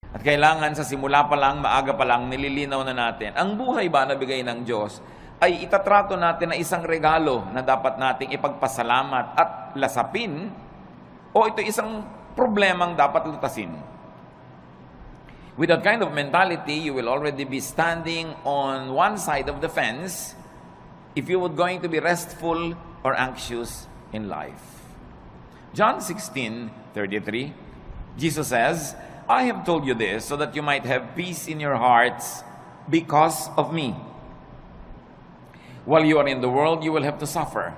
At kailangan sa simula pa lang, maaga pa lang, nililinaw na natin. Ang buhay ba na bigay ng Diyos ay itatrato natin na isang regalo na dapat nating ipagpasalamat at lasapin, o ito isang problemang dapat lutasin. With that kind of mentality, you will already be standing on one side of the fence if you were going to be restful or anxious in life. John 16:33, Jesus says, I have told you this so that you might have peace in your hearts because of me. While you are in the world, you will have to suffer.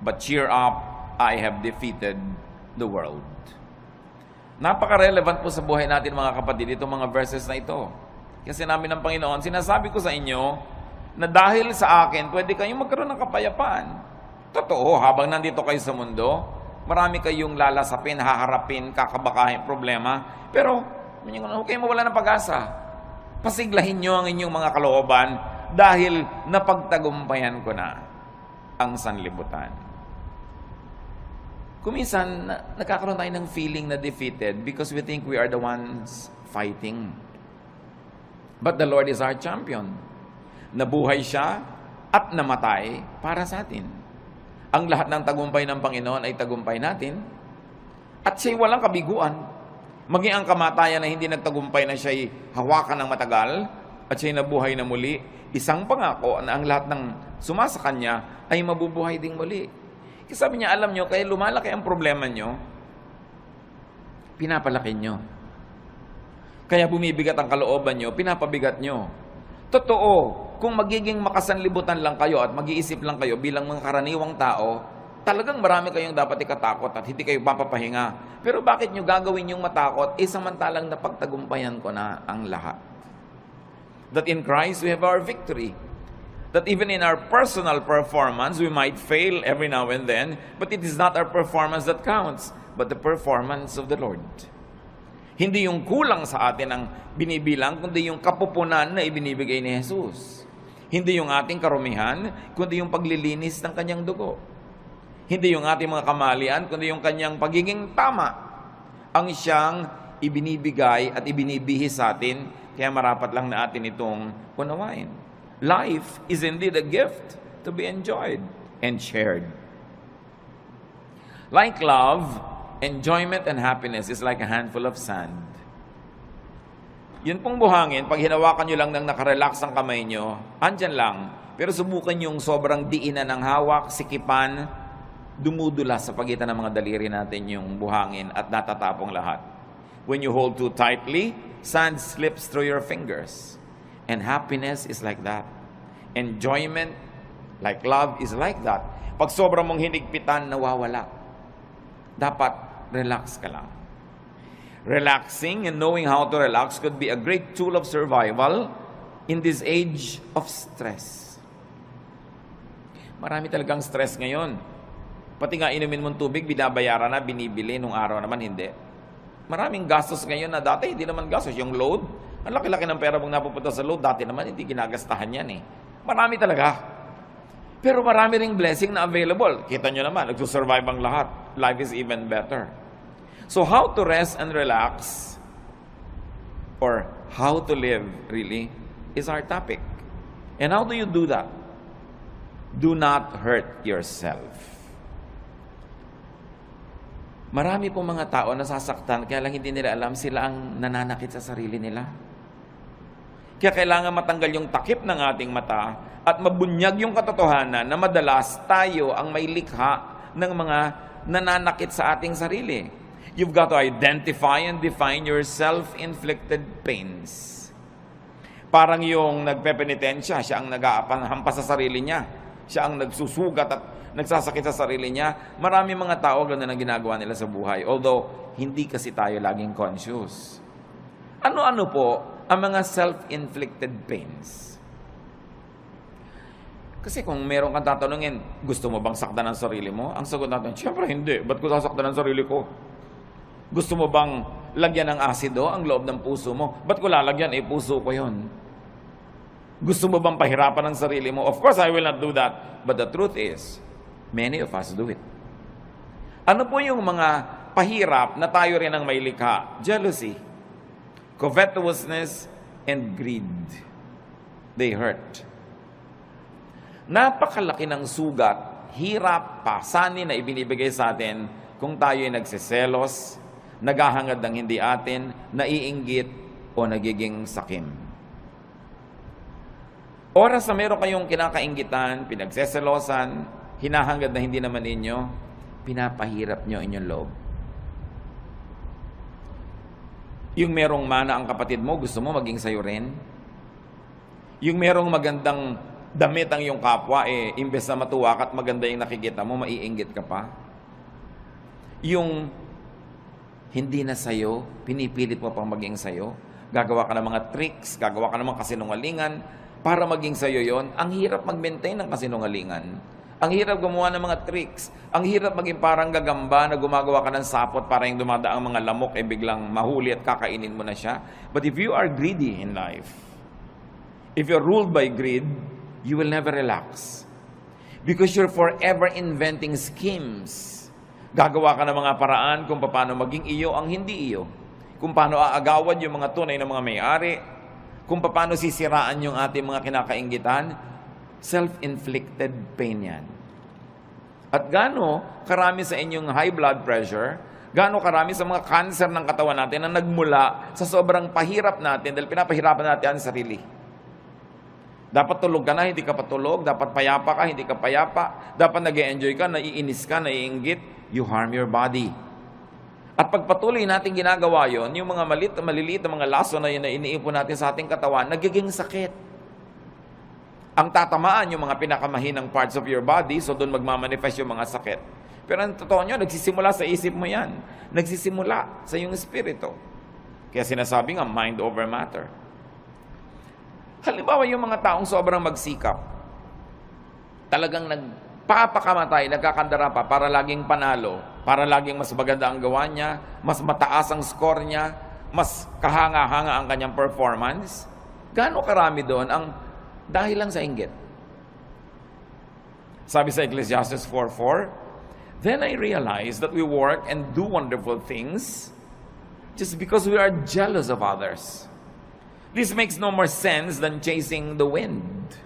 But cheer up, I have defeated the world. Napaka-relevant po sa buhay natin mga kapatid, itong mga verses na ito. Kasi namin ng Panginoon, sinasabi ko sa inyo na dahil sa akin, pwede kayong magkaroon ng kapayapaan. Totoo, habang nandito kayo sa mundo, marami kayong lalasapin, haharapin, kakabakahin, problema. Pero, huwag kayong mawala ng pag-asa. Pasiglahin nyo ang inyong mga kalooban dahil napagtagumpayan ko na ang sanlibutan. Kuminsan, nagkakaroon tayo ng feeling na defeated because we think we are the ones fighting. But the Lord is our champion. Nabuhay siya at namatay para sa atin. Ang lahat ng tagumpay ng Panginoon ay tagumpay natin. At siya'y walang kabiguan. Maging ang kamatayan na hindi nagtagumpay na siya'y hawakan ng matagal at siya'y nabuhay na muli, isang pangako na ang lahat ng sumasa kanya ay mabubuhay ding muli. Kasi sabi niya, alam nyo, kaya lumalaki ang problema nyo, pinapalaki nyo. Kaya bumibigat ang kalooban nyo, pinapabigat nyo. Totoo, kung magiging makasanlibutan lang kayo at mag-iisip lang kayo bilang mga karaniwang tao, talagang marami kayong dapat ikatakot at hindi kayo mapapahinga. Pero bakit nyo gagawin yung matakot? Samantalang napagtagumpayan ko na ang lahat. That in Christ we have our victory. That even in our personal performance, we might fail every now and then, but it is not our performance that counts, but the performance of the Lord. Hindi yung kulang sa atin ang binibilang, kundi yung kapupunan na ibinibigay ni Jesus. Hindi yung ating karumihan, kundi yung paglilinis ng kanyang dugo. Hindi yung ating mga kamalian, kundi yung kanyang pagiging tama. Ang siyang ibinibigay at ibinibihis sa atin, kaya marapat lang na atin itong unawain. Life is indeed a gift to be enjoyed and shared. Like love, enjoyment and happiness is like a handful of sand. Yun pong buhangin, pag hinawakan nyo lang ng nakarelax ang kamay nyo, andyan lang. Pero subukan yung sobrang diinan ng hawak, sikipan, dumudula sa pagitan ng mga daliri natin yung buhangin at natatapong lahat. When you hold too tightly, sand slips through your fingers. And happiness is like that. Enjoyment, like love, is like that. Pag sobrang mong hinigpitan, nawawala. Dapat relax ka lang. Relaxing and knowing how to relax could be a great tool of survival in this age of stress. Marami talagang stress ngayon. Pati nga inumin mong tubig, binabayaran na, binibili, nung araw naman hindi. Maraming gastos ngayon na dati hindi naman gastos. Yung load, ang laki-laki ng pera mong napupunta sa load, dati naman hindi ginagastahan yan eh. Marami talaga. Pero marami ring blessing na available. Kita nyo naman, nagsusurvive ang lahat. Life is even better. So how to rest and relax, or how to live really, is our topic. And how do you do that? Do not hurt yourself. Marami pong mga tao nasasaktan, kaya lang hindi nila alam sila ang nananakit sa sarili nila. Kaya kailangan matanggal yung takip ng ating mata at mabunyag yung katotohanan na madalas tayo ang may likha ng mga nananakit sa ating sarili. You've got to identify and define your self-inflicted pains. Parang yung nagpepenitensya, siya ang nag-aapanhampas sa sarili niya. Siya ang nagsusugat at nagsasakit sa sarili niya. Marami mga tao ganun ang ginagawa nila sa buhay. Although, hindi kasi tayo laging conscious. Ano-ano po ang mga self-inflicted pains? Kasi kung meron kang tatanungin, gusto mo bang saktan ang sarili mo? Ang sagot natin, siyempre hindi. Ba't ko sasaktan ang sarili ko? Gusto mo bang lagyan ng asido ang loob ng puso mo? Ba't ko lalagyan? Puso ko yun. Gusto mo bang pahirapan ang sarili mo? Of course, I will not do that. But the truth is, many of us do it. Ano po yung mga pahirap na tayo rin ang may likha? Jealousy. covetousness, and greed. They hurt. Napakalaki ng sugat, hirap, pasanin na ibinibigay sa atin kung tayo ay nagsiselos, naghahangad ng hindi atin, naiinggit, o nagiging sakim. Oras na meron kayong kinakainggitan, pinagseselosan, hinahangad na hindi naman ninyo, pinapahirap nyo inyong loob. Yung merong mana ang kapatid mo, gusto mo maging sayo rin? Yung merong magandang damit ang iyong kapwa, imbes na matuwa ka at maganda yung nakikita mo, maiinggit ka pa? Yung hindi na sayo, pinipilit mo pang maging sayo, gagawa ka ng mga tricks, gagawa ka ng mga kasinungalingan, para maging sayo yon. Ang hirap mag-maintain ng kasinungalingan. Ang hirap gumawa ng mga tricks. Ang hirap maging parang gagamba na gumagawa ka ng sapot para yung dumadaang mga lamok biglang mahuli at kakainin mo na siya. But if you are greedy in life, if you're ruled by greed, you will never relax. Because you're forever inventing schemes. Gagawa ka ng mga paraan kung paano maging iyo ang hindi iyo. Kung paano aagawad yung mga tunay na mga may-ari. Kung paano sisiraan yung ating mga kinakainggitan. Self-inflicted pain yan. At gaano karami sa inyong high blood pressure, gaano karami sa mga cancer ng katawan natin na nagmula sa sobrang pahirap natin dahil pinapahirapan natin ang sarili. Dapat tulog ka na, hindi ka patulog. Dapat payapa ka, hindi ka payapa. Dapat nag-e-enjoy ka, naiinis ka, naiinggit. You harm your body. At pagpatuloy natin ginagawa yon, yung mga maliliit na mga laso na yun na iniipon natin sa ating katawan, nagiging sakit. Ang tatamaan yung mga pinakamahinang parts of your body, so doon magmamanifest yung mga sakit. Pero ang totoo nyo, nagsisimula sa isip mo yan. Nagsisimula sa iyong espiritu. Kaya sinasabi nga, mind over matter. Halimbawa yung mga taong sobrang magsikap, talagang nagpapakamatay, nagkakandara pa para laging panalo, para laging mas maganda ang gawa niya, mas mataas ang score niya, mas kahanga-hanga ang kanyang performance. Gaano karami doon ang dahil lang sa inggit? Sabi sa Ecclesiastes 4:4, "Then I realized that we work and do wonderful things just because we are jealous of others. This makes no more sense than chasing the wind."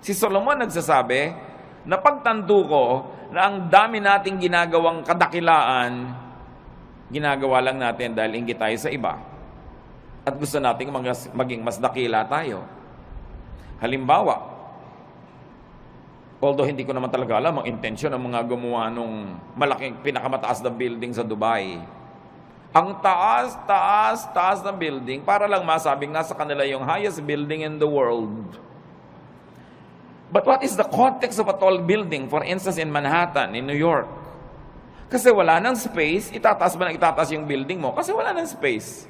Si Solomon nagsasabi na pagtanto ko na ang dami nating ginagawang kadakilaan, ginagawa lang natin dahil inggit tayo sa iba. At gusto nating maging mas dakila tayo. Halimbawa, although hindi ko naman talaga alam ang intensyon ng mga gumawa nung malaking pinakamataas na building sa Dubai. Ang taas ng building para lang masabing nasa kanila yung highest building in the world. But what is the context of a tall building, for instance in Manhattan, in New York? Kasi wala nang space, itataas ba na itataas yung building mo? Kasi wala nang space.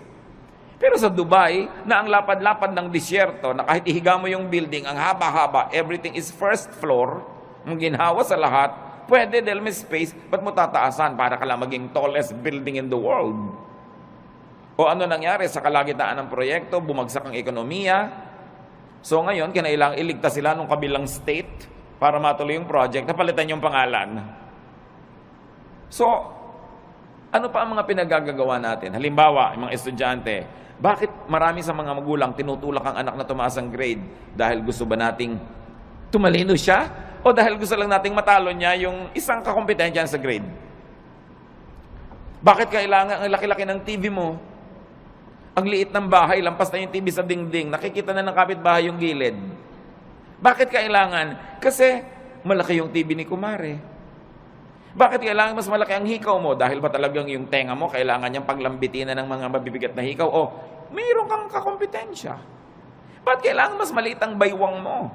Pero sa Dubai, na ang lapad-lapad ng disyerto, na kahit ihiga mo yung building, ang haba-haba, everything is first floor, ang ginhawa sa lahat, pwede dahil may space, ba't mo tataasan para ka lang maging tallest building in the world? O ano nangyari sa kalagitnaan ng proyekto, bumagsak ang ekonomiya. So ngayon, kinailangan iligtas sila ng kabilang state para matuloy yung project, napalitan yung pangalan. So, ano pa ang mga pinagagagawa natin? Halimbawa, yung mga estudyante, bakit marami sa mga magulang tinutulak ang anak na tumaas ang grade? Dahil gusto ba nating tumalino siya? O dahil gusto lang nating matalo niya yung isang kakompetensya sa grade? Bakit kailangan ang laki-laki ng TV mo? Ang liit ng bahay, lampas na yung TV sa dingding, nakikita na ng kapitbahay yung gilid. Bakit kailangan? Kasi malaki yung TV ni Kumare. Bakit kailangan mas malaki ang hikaw mo? Dahil ba talagang yung tenga mo, kailangan niyang paglambitin ng mga mabibigat na hikaw? O, mayroon kang kakompetensya. Bakit kailangan mas maliit ang baywang mo?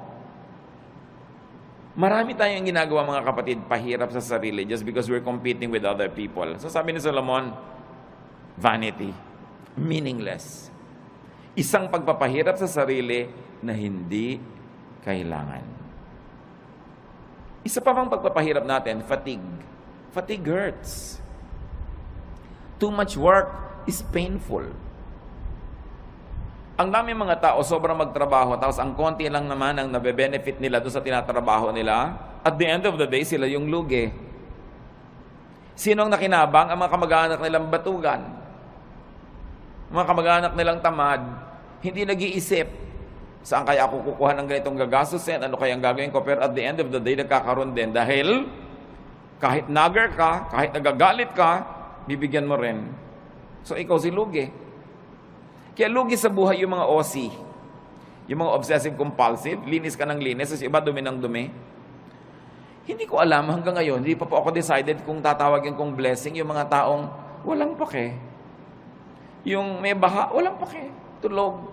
Marami tayong ginagawa mga kapatid, pahirap sa sarili just because we're competing with other people. So sabi ni Solomon, vanity, meaningless. Isang pagpapahirap sa sarili na hindi kailangan. Isa pa bang pagpapahirap natin, fatigue. Fatigue hurts. Too much work is painful. Ang dami mga tao sobrang magtrabaho, tapos ang konti lang naman ang nabe-benefit nila doon sa tinatrabaho nila. At the end of the day, sila yung lugi. Sino ang nakinabang? Ang mga kamag-anak nilang batugan. Mga kamag-anak nilang tamad, hindi nag-iisip, saan kaya ako kukuha ng ganitong gagastusin? Ano kaya ang gagawin ko? Pero at the end of the day, nagkakaroon din. Dahil kahit nagger ka, kahit nagagalit ka, bibigyan mo rin. So ikaw si lugi. Kaya lugi sa buhay yung mga OC. Yung mga obsessive-compulsive, linis ka ng linis, as iba dumi ng dumi. Hindi ko alam hanggang ngayon, hindi pa po ako decided kung tatawagin kong blessing yung mga taong walang pake. Yung may baha, walang pake. Tulog.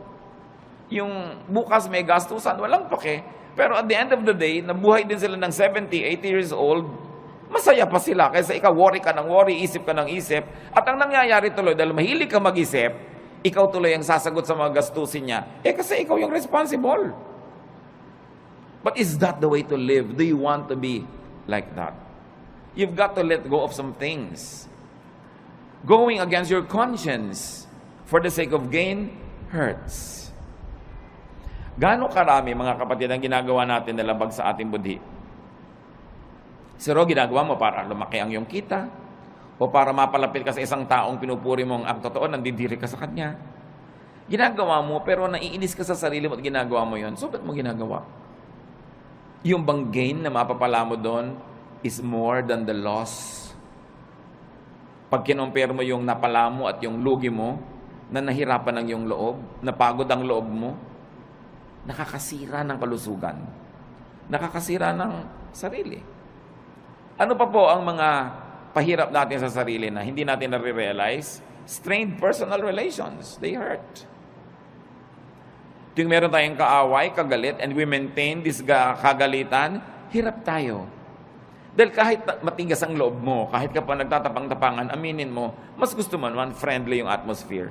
Yung bukas may gastusan, walang pake. Pero at the end of the day, nabuhay din sila ng 70, 80 years old, masaya pa sila. Kaysa ikaw, worry ka ng worry, isip ka ng isip. At ang nangyayari tuloy, dahil mahilig ka mag-isip, ikaw tuloy ang sasagot sa mga gastusin niya. Kasi ikaw yung responsible. But is that the way to live? Do you want to be like that? You've got to let go of some things. Going against your conscience for the sake of gain hurts. Gaano karami, mga kapatid, ang ginagawa natin na labag sa ating budhi? Siro, ginagawa mo para lumaki ang iyong kita, o para mapalapit ka sa isang taong pinupuri mong ang totoo, nandidiri ka sa kanya. Ginagawa mo, pero naiinis ka sa sarili mo at ginagawa mo yon. So, ba't mo ginagawa? Yung bang gain na mapapala mo doon is more than the loss. Pag kinompare mo yung napala mo at yung lugi mo, na nahirapan ng iyong loob, napagod ang loob mo, nakakasira ng kalusugan. Nakakasira ng sarili. Ano pa po ang mga pahirap natin sa sarili na hindi natin nare-realize? Strained personal relations. They hurt. Tuwing meron tayong kaaway, kagalit, and we maintain this kagalitan, hirap tayo. Dahil kahit matigas ang loob mo, kahit ka pa nagtatapang-tapangan, aminin mo, mas gusto mo naman friendly yung atmosphere.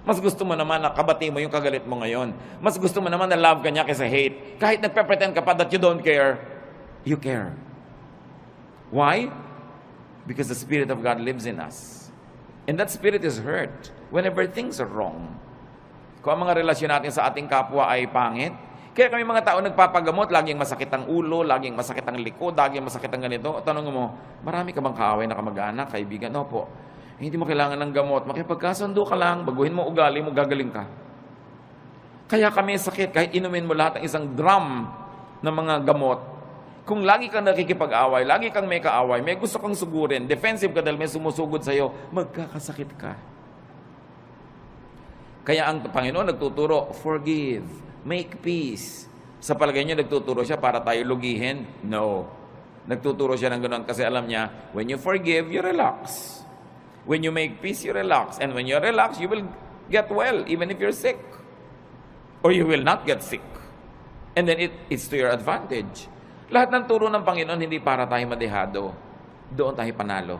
Mas gusto mo naman na kabati mo yung kagalit mo ngayon. Mas gusto mo naman na love ka niya kaysa hate. Kahit nagpe-pretend ka pa that you don't care, you care. Why? Because the Spirit of God lives in us. And that Spirit is hurt whenever things are wrong. Kung ang mga relasyon natin sa ating kapwa ay pangit, kaya kami mga tao nagpapagamot, laging masakit ang ulo, laging masakit ang likod, laging masakit ang ganito. Tanong mo, marami ka bang kaaway na kamag-anak, kaibigan? Opo. Hindi mo kailangan ng gamot. Makipagkasundo ka lang, baguhin mo ugali mo, gagaling ka. Kaya kami sakit, kahit inumin mo lahat ng isang drum ng mga gamot, kung lagi kang nakikipag-away, lagi kang may kaaway, may gusto kang sugurin, defensive ka dahil may sumusugod sa'yo, magkakasakit ka. Kaya ang Panginoon nagtuturo, forgive, make peace. Sa palagay niyo, nagtuturo siya para tayo lugihin? No. Nagtuturo siya ng ganoon kasi alam niya, when you forgive, you relax. When you make peace, you relax. And when you relax, you will get well, even if you're sick. Or you will not get sick. And then it's to your advantage. Lahat ng turo ng Panginoon hindi para tayo madehado. Doon tayo panalo.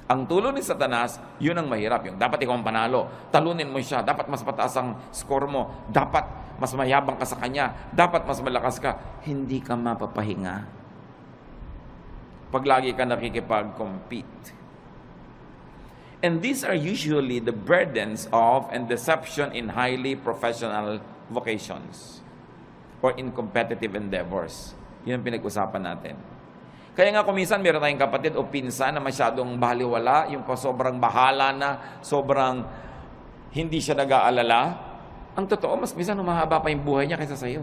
Ang tulo ni Satanas, yun ang mahirap. Yung dapat ikaw ang panalo. Talunin mo siya. Dapat mas pataas ang score mo. Dapat mas mayabang ka sa kanya. Dapat mas malakas ka. Hindi ka mapapahinga. Pag lagi ka nakikipag-compete. And these are usually the burdens of and deception in highly professional vocations or in competitive endeavors. Yun ang pinag-usapan natin. Kaya nga kuminsan meron tayong kapatid o pinsan na masyadong baliwala, yung sobrang bahala na, sobrang hindi siya nag-aalala. Ang totoo, mas minsan humahaba pa yung buhay niya kaysa sa'yo.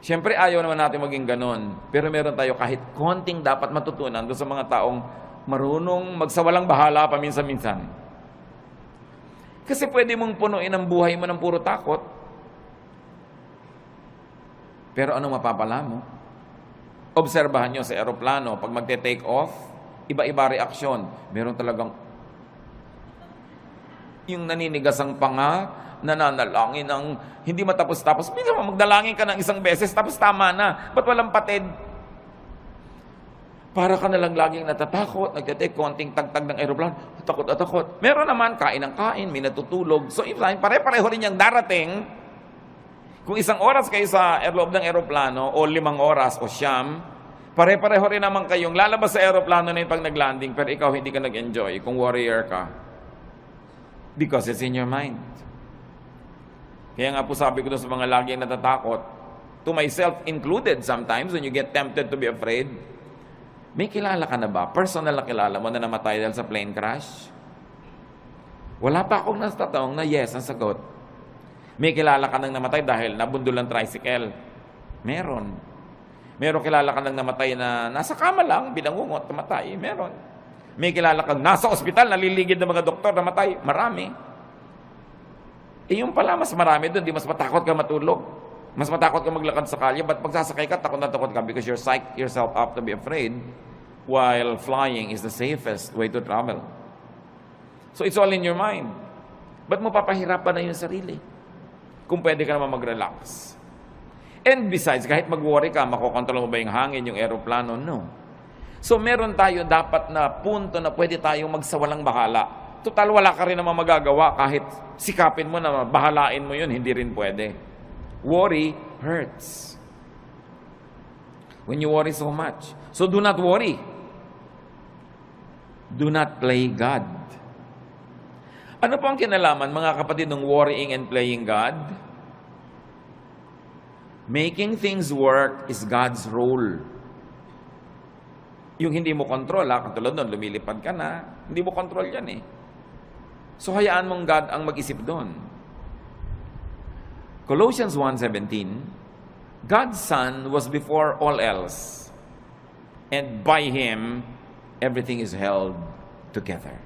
Siyempre, ayaw naman natin maging ganon. Pero meron tayo kahit konting dapat matutunan doon sa mga taong marunong magsawalang bahala paminsan-minsan. Kasi pwede mong punuin ang buhay mo ng puro takot. Pero anong mapapala mo? Obserbahan nyo sa aeroplano, pag magte-take off, iba-iba reaksyon. Meron talagang yung naninigas ang panga, nananalangin ng hindi matapos-tapos. Minsan magdalangin ka ng isang beses, tapos tama na. Ba't walang patid? Para ka nalang laging natatakot, nagte-take konting tagtag ng aeroplano, takot at takot. Meron naman, kain ng kain, may natutulog. So, pare-pareho rin yung darating. Kung 1 oras kayo sa loob ng aeroplano, o 5 oras, o siyam, pare-pareho rin naman kayong lalabas sa aeroplano na yung pag nag-landing, pero ikaw hindi ka nag-enjoy kung warrior ka. Because it's in your mind. Kaya nga po sabi ko doon sa mga laging natatakot, to myself included sometimes, when you get tempted to be afraid, may kilala ka na ba? Personal na kilala mo na namatay dahil sa plane crash? Wala pa akong natatawang na yes ang sagot. May kilala ka nang namatay dahil nabundol ng tricycle. Meron. Meron kilala ka nang namatay na nasa kama lang, binangungot, namatay. Meron. May kilala kang nasa ospital, naliligid ng mga doktor, namatay. Marami. Yung pala, mas marami doon. Di mas matakot ka matulog. Mas matakot ka maglakad sa kalye. Ba't pagsasakay ka, takot na takot ka because you're psyched yourself up to be afraid while flying is the safest way to travel. So it's all in your mind. Ba't mo papahirapan na yung sarili? Kung pwede ka naman mag-relax. And besides, kahit mag-worry ka, makokontrol mo ba yung hangin, yung aeroplano? No. So meron tayo dapat na punto na pwede tayong magsawalang bahala. Total, wala ka rin naman magagawa kahit sikapin mo na bahalain mo yun, hindi rin pwede. Worry hurts. When you worry so much. So do not worry. Do not play God. Ano po ang kinalaman, mga kapatid, ng worrying and playing God? Making things work is God's role. Yung hindi mo control, katulad nun, lumilipad ka na, hindi mo control yan eh. So hayaan mong God ang mag-isip doon. Colossians 1:17, God's Son was before all else, and by Him, everything is held together.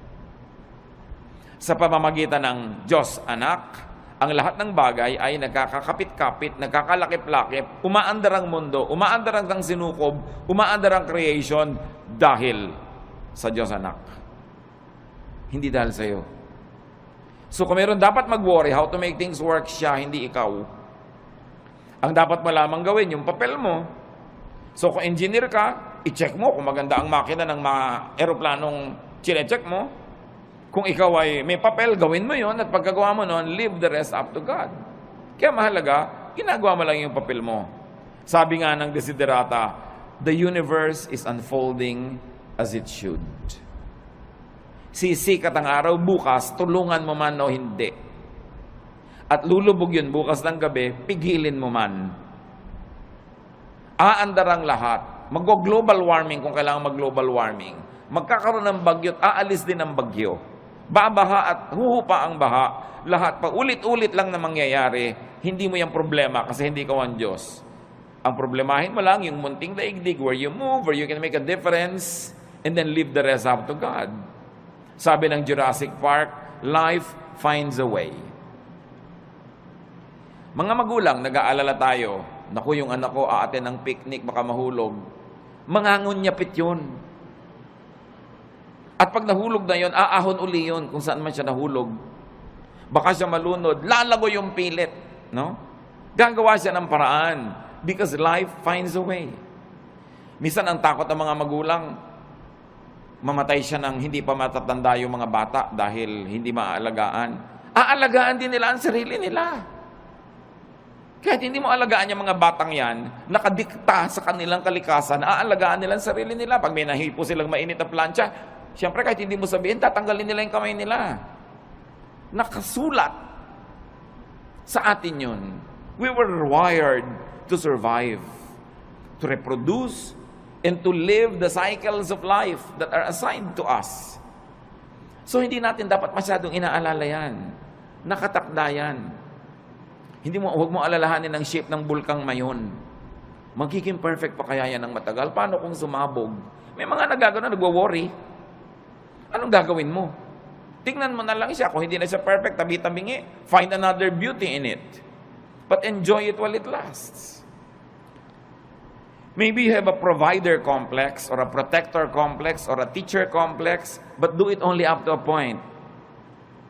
Sa pamamagitan ng Diyos Anak, ang lahat ng bagay ay nagkakakapit-kapit, nagkakalakip-lakip, umaandar ang mundo, umaandar ang sinukob, umaandar ang creation dahil sa Diyos Anak. Hindi dahil sa iyo. So kung meron dapat mag-worry how to make things work, siya, hindi ikaw. Ang dapat mo lamang gawin, yung papel mo. So kung engineer ka, i-check mo kung maganda ang makina ng mga aeroplanong chine-check mo. Kung ikaw ay may papel, gawin mo yon, at pagkagawa mo nun, leave the rest up to God. Kaya mahalaga, ginagawa mo lang yung papel mo. Sabi nga ng Desiderata, the universe is unfolding as it should. Sisikat ang araw bukas, tulungan mo man o hindi. At lulubog yun bukas ng gabi, pigilin mo man. Aandar ang lahat. Mag-global warming kung kailangan mag-global warming. Magkakaroon ng bagyo at aalis din ang bagyo. Babaha at huhupa ang baha. Lahat pa ulit-ulit lang na mangyayari. Hindi mo yung problema kasi hindi ka ang Diyos. Ang problemahin mo lang yung munting daigdig where you move, where you can make a difference, and then leave the rest up to God. Sabi ng Jurassic Park, life finds a way. Mga magulang, nag-aalala tayo, naku, yung anak ko aaten ng picnic, baka mahulog. Mangangunyapit yun. At pag nahulog na yun, aahon uli yun kung saan man siya nahulog. Baka siya malunod, lalago yung pilit. No? Gagawa siya ng paraan because life finds a way. Minsan ang takot ng mga magulang, mamatay siya ng hindi pa matatanda yung mga bata dahil hindi maaalagaan. Aalagaan din nila ang sarili nila. Kahit hindi mo alagaan yung mga batang yan, nakadikta sa kanilang kalikasan, aalagaan nila ang sarili nila. Pag may nahipo silang mainit na plancha, siyempre kahit hindi mo sabihin, tatanggalin nila yung kamay nila. Nakasulat sa atin yun. We were wired to survive, to reproduce, and to live the cycles of life that are assigned to us. So hindi natin dapat masyadong inaalala yan. Nakatakda yan. Huwag mo alalahanin ang shape ng bulkang mayon. Magiging perfect pa kaya yan ng matagal? Paano kung sumabog? May mga nagagano, nagwo-worry. Anong gagawin mo? Tingnan mo na lang siya. Kung hindi na siya perfect, tabi-tabingi, find another beauty in it. But enjoy it while it lasts. Maybe you have a provider complex, or a protector complex, or a teacher complex, but do it only up to a point.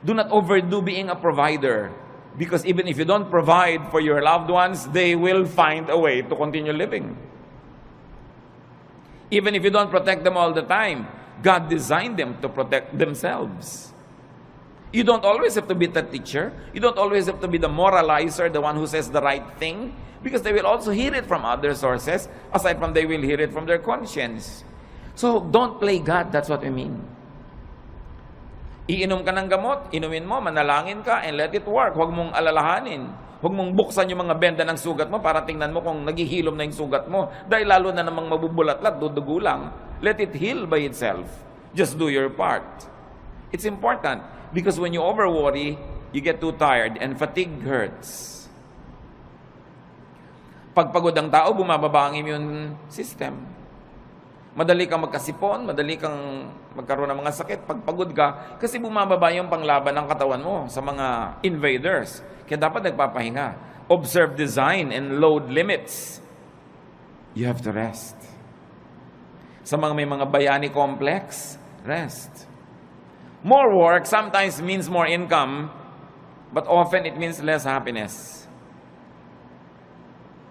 Do not overdo being a provider. Because even if you don't provide for your loved ones, they will find a way to continue living. Even if you don't protect them all the time, God designed them to protect themselves. You don't always have to be the teacher. You don't always have to be the moralizer, the one who says the right thing, because they will also hear it from other sources, aside from they will hear it from their conscience. So don't play God, that's what we mean. Iinom ka ng gamot, inumin mo, manalangin ka, and let it work. Huwag mong alalahanin. Huwag mong buksan yung mga benda ng sugat mo para tingnan mo kung naghihilom na yung sugat mo. Dahil lalo na namang mabubulat-lat, dudugo lang. Let it heal by itself. Just do your part. It's important. Because when you over-worry, you get too tired and fatigue hurts. Pag pagod ang tao, bumababa ang immune system. Madali kang magkasipon, madali kang magkaroon ng mga sakit pag pagod ka kasi bumababa yung panglaban ng katawan mo sa mga invaders. Kaya dapat nagpapahinga. Observe design and load limits. You have to rest. Sa mga may mga bayani complex, rest. More work sometimes means more income, but often it means less happiness.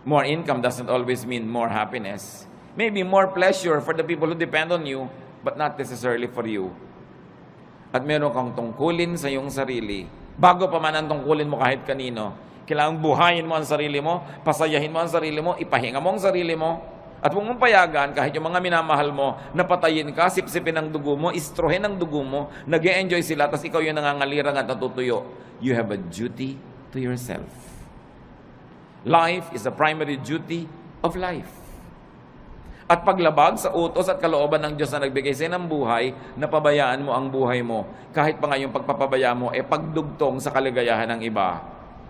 More income doesn't always mean more happiness. Maybe more pleasure for the people who depend on you, but not necessarily for you. At meron kang tungkulin sa iyong sarili. Bago pa man ang tungkulin mo kahit kanino, kailangang buhayin mo ang sarili mo, pasayahin mo ang sarili mo, ipahinga mo ang sarili mo, at huwag mong payagan kahit yung mga minamahal mo, napatayin ka, sipsipin ang dugo mo, istrohin ang dugo mo, nag-e-enjoy sila, tapos ikaw yung nangangalirang at natutuyo. You have a duty to yourself. Life is the primary duty of life. At paglabag sa utos at kalooban ng Diyos na nagbigay sa ng buhay, napabayaan mo ang buhay mo. Kahit pa nga yung pagpapabaya mo, pagdugtong sa kaligayahan ng iba.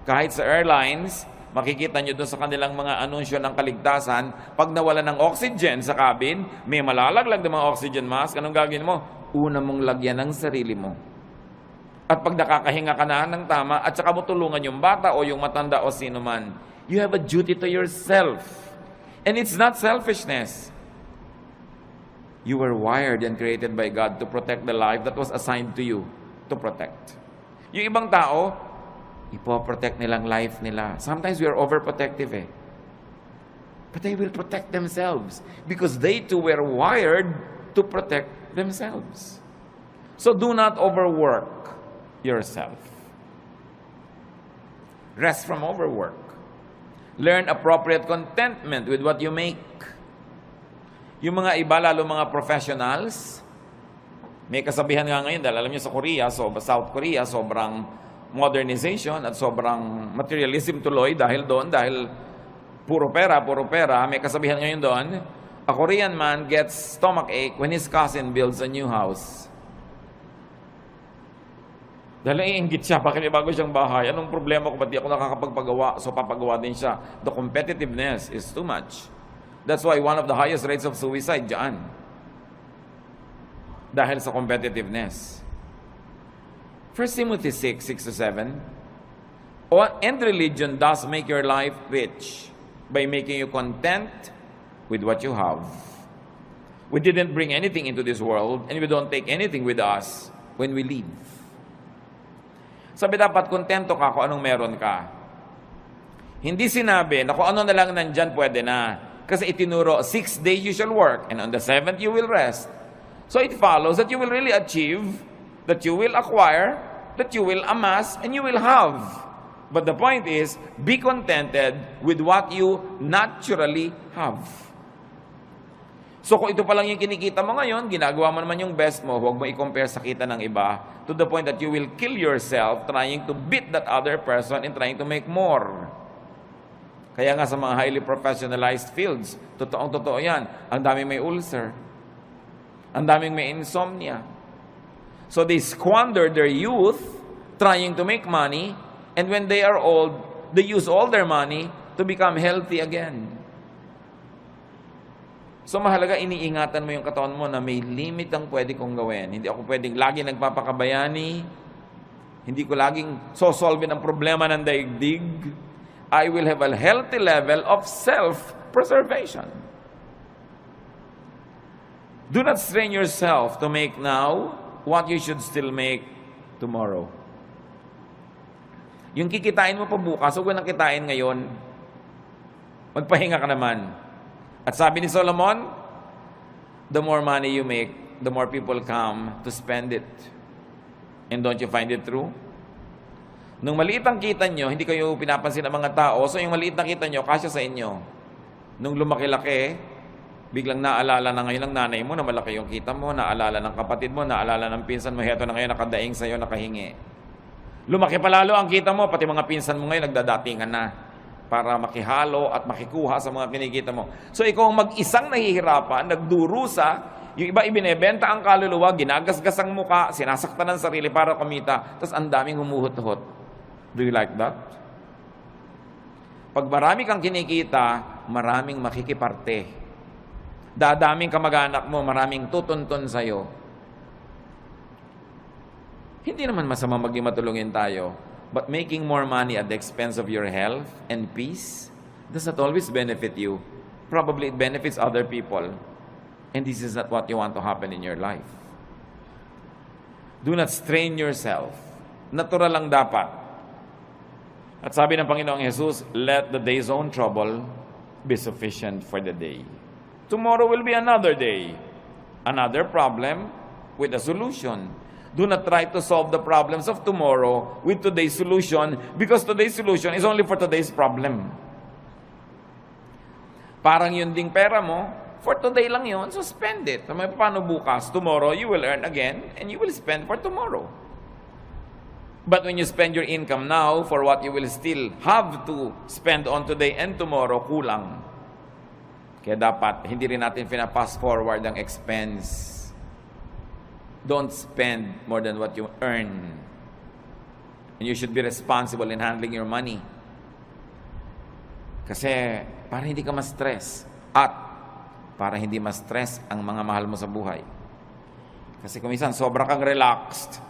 Kahit sa airlines, makikita nyo doon sa kanilang mga anunsyo ng kaligtasan, pag nawala ng oxygen sa cabin, may malalaglag ng mga oxygen mask, anong gagawin mo? Una mong lagyan ng sarili mo. At pag nakakahinga ka na ng tama, at saka mo tulungan yung bata o yung matanda o sino man, you have a duty to yourself. And it's not selfishness. You were wired and created by God to protect the life that was assigned to you to protect. Yung ibang tao, ipoprotect nilang life nila. Sometimes we are overprotective But they will protect themselves because they too were wired to protect themselves. So do not overwork yourself. Rest from overwork. Learn appropriate contentment with what you make. Yung mga iba, lalo mga professionals, may kasabihan nga ngayon, dahil alam niyo sa Korea, South Korea, sobrang modernization at sobrang materialism tuloy dahil puro pera. May kasabihan ngayon doon, a Korean man gets stomachache when his cousin builds a new house. Dahil naiinggit siya, bakit may bago siyang bahay? Anong problema ko? Ba't di ako nakakapagpagawa? So papagawa din siya. The competitiveness is too much. That's why one of the highest rates of suicide dyan. Dahil sa competitiveness. 1 Timothy 6:6-7, and religion does make your life rich by making you content with what you have. We didn't bring anything into this world and we don't take anything with us when we leave. Sabi dapat kontento ka kung anong meron ka. Hindi sinabi na kung ano na lang nandyan pwede na. Kasi itinuro, 6 days you shall work and on the 7th you will rest. So it follows that you will really achieve, that you will acquire, that you will amass, and you will have. But the point is, be contented with what you naturally have. So kung ito pa lang yung kinikita mo ngayon, ginagawa mo naman yung best mo, huwag mo i-compare sa kita ng iba to the point that you will kill yourself trying to beat that other person and trying to make more. Kaya nga sa mga highly professionalized fields, totoong-totoo yan, ang daming may ulcer, ang daming may insomnia. So they squander their youth trying to make money, and when they are old, they use all their money to become healthy again. So mahalaga, iniingatan mo yung katawan mo na may limit ang pwede kong gawin. Hindi ako pwedeng lagi nagpapakabayani. Hindi ko laging sosolve ang problema ng daigdig. I will have a healthy level of self-preservation. Do not strain yourself to make now what you should still make tomorrow. Yung kikitain mo pa bukas, huwag nang kitain ngayon. Magpahinga ka naman. At sabi ni Solomon, the more money you make, the more people come to spend it. And don't you find it true? Nung maliit ang kita nyo, hindi kayo pinapansin ng mga tao, so yung maliit na kita nyo, kasya sa inyo. Nung lumaki-laki, biglang naalala na ngayon ng nanay mo na malaki yung kita mo, naalala ng kapatid mo, naalala ng pinsan mo, heto na ngayon nakadaing sa'yo, nakahingi. Lumaki palalo ang kita mo, pati mga pinsan mo ngayon nagdadatingan na para makihalo at makikuha sa mga kinikita mo. So ikaw ang mag-isang nahihirapan, nagdurusa, Yung iba ibinebenta ang kaluluwa, ginagasgas ang muka, sinasaktan ang sarili para kumita, tapos ang daming humuhot-hot. Do you like that? Pag marami kang kinikita, maraming makikiparte. Dadaming kamag-anak mo, maraming tutuntun sa'yo. Hindi naman masama maging matulungin tayo, but making more money at the expense of your health and peace does not always benefit you. Probably it benefits other people. And this is not what you want to happen in your life. Do not strain yourself. Natural lang dapat. At sabi ng Panginoong Jesus, let the day's own trouble be sufficient for the day. Tomorrow will be another day. Another problem with a solution. Do not try to solve the problems of tomorrow with today's solution because today's solution is only for today's problem. Parang yun ding pera mo, for today lang yun, so spend it. So, paano bukas? Tomorrow, you will earn again, and you will spend for tomorrow. But when you spend your income now for what you will still have to spend on today and tomorrow, kulang. Kaya dapat, hindi rin natin pina-pass forward ang expense. Don't spend more than what you earn. And you should be responsible in handling your money. Kasi, para hindi ka ma-stress. At, para hindi ma-stress ang mga mahal mo sa buhay. Kasi kung minsan, sobra kang relaxed.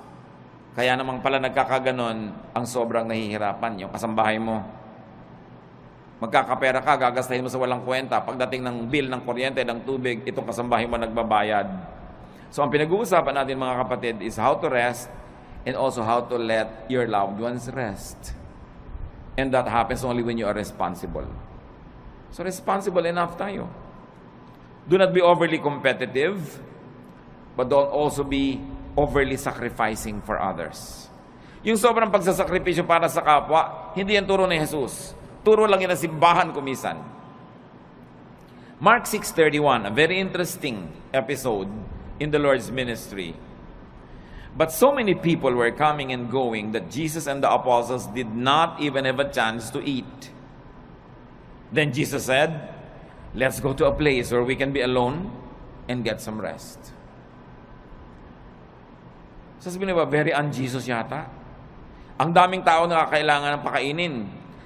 Kaya namang pala nagkakaganon, ang sobrang nahihirapan, yung kasambahay mo. Magkakapera ka, gagastahin mo sa walang kwenta. Pagdating ng bill ng kuryente, ng tubig, itong kasambahay mo nagbabayad. So, ang pinag-uusapan natin mga kapatid is how to rest and also how to let your loved ones rest. And that happens only when you are responsible. So, responsible enough tayo. Do not be overly competitive, but don't also be overly sacrificing for others. Yung sobrang pagsasakripisyo para sa kapwa, hindi yan turo ni Jesus. Turo lang yan ang simbahan kumisan. Mark 6:31, a very interesting episode in the Lord's ministry. But so many people were coming and going that Jesus and the apostles did not even have a chance to eat. Then Jesus said, let's go to a place where we can be alone and get some rest. Sasabihin ba, very un-Jesus yata? Ang daming tao na kailangan ng pakainin.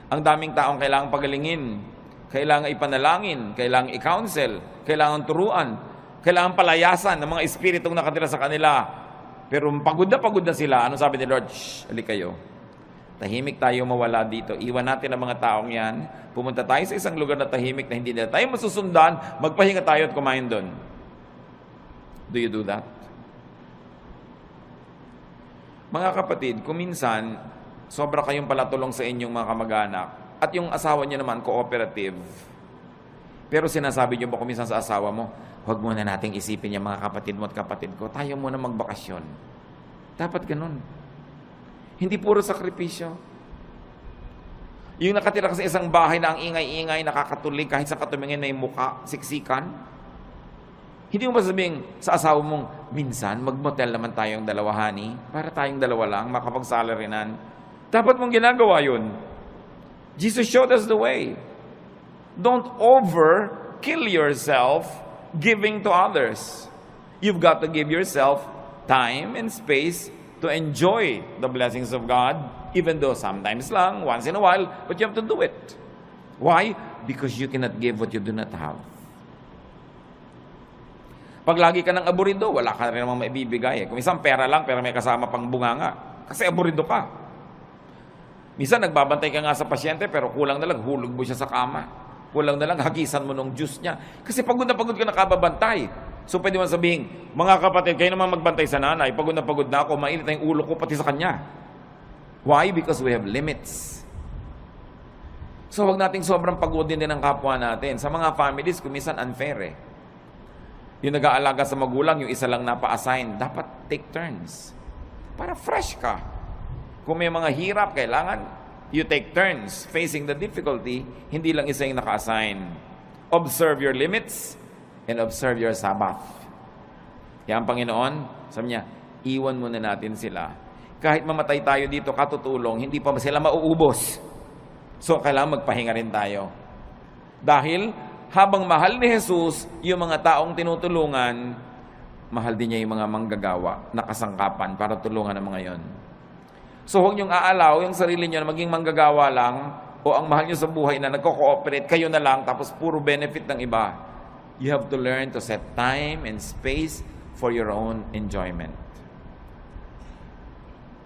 Ang daming taong kailangan pagalingin. Kailangan ipanalangin. Kailangan i-counsel. Kailangan turuan. Kailangan palayasan ng mga espiritong nakatira sa kanila. Pero pagod na sila. Anong sabi ni Lord? Shh, alik kayo. Tahimik tayo mawala dito. Iwan natin ang mga taong yan. Pumunta tayo sa isang lugar na tahimik na hindi nila tayo masusundan. Magpahinga tayo at kumain doon. Do you do that? Mga kapatid, kung minsan, sobra kayong palatulong sa inyong mga kamag-anak at yung asawa niyo naman cooperative. Pero sinasabi niyo ba kung minsan sa asawa mo, huwag muna nating isipin yung mga kapatid mo at kapatid ko. Tayo muna magbakasyon. Dapat ganun. Hindi puro sakripisyo. Yung nakatira ka sa isang bahay na ang ingay-ingay, nakakatulig, kahit sa katumingin may muka, siksikan. Hindi mo ba sabihin sa asawa mong, minsan, mag-motel naman tayong dalawa, honey, para tayong dalawa lang, makapag-salarinan. Dapat mong ginagawa yun. Jesus showed us the way. Don't overkill yourself giving to others. You've got to give yourself time and space to enjoy the blessings of God, even though sometimes lang, once in a while, but you have to do it. Why? Because you cannot give what you do not have. Pag lagi ka ng aburido, wala ka rin namang maibibigay. Kung isang pera lang, pero may kasama pang bunganga. Kasi aburido ka. Minsan, nagbabantay ka nga sa pasyente, pero kulang na lang, hulog mo siya sa kama. Kulang na lang, hagisan mo nung juice niya. Kasi pagod na pagod ka nakababantay. So, pwede mo sabihin, mga kapatid, kayo naman magbantay sa nanay. Pagod na ako, mainit na yung ulo ko pati sa kanya. Why? Because we have limits. So, wag nating sobrang pagodin din ang kapwa natin. Sa mga families, kumisan unfair eh. Yung nag-aalaga sa magulang, yung isa lang napa-assign, dapat take turns. Para fresh ka. Kung may mga hirap, kailangan you take turns facing the difficulty, hindi lang isa yung naka-assign. Observe your limits and observe your Sabbath. Kaya ang Panginoon, sabi niya, iwan muna natin sila. Kahit mamatay tayo dito, katutulong, hindi pa sila mauubos. So, kailangan magpahinga rin tayo. Dahil, habang mahal ni Jesus yung mga taong tinutulungan, mahal din niya yung mga manggagawa na kasangkapan para tulungan ang mga yon. So huwag niyong aalaw yung sarili niyo na maging manggagawa lang o ang mahal niyo sa buhay na nagko-cooperate, kayo na lang tapos puro benefit ng iba. You have to learn to set time and space for your own enjoyment.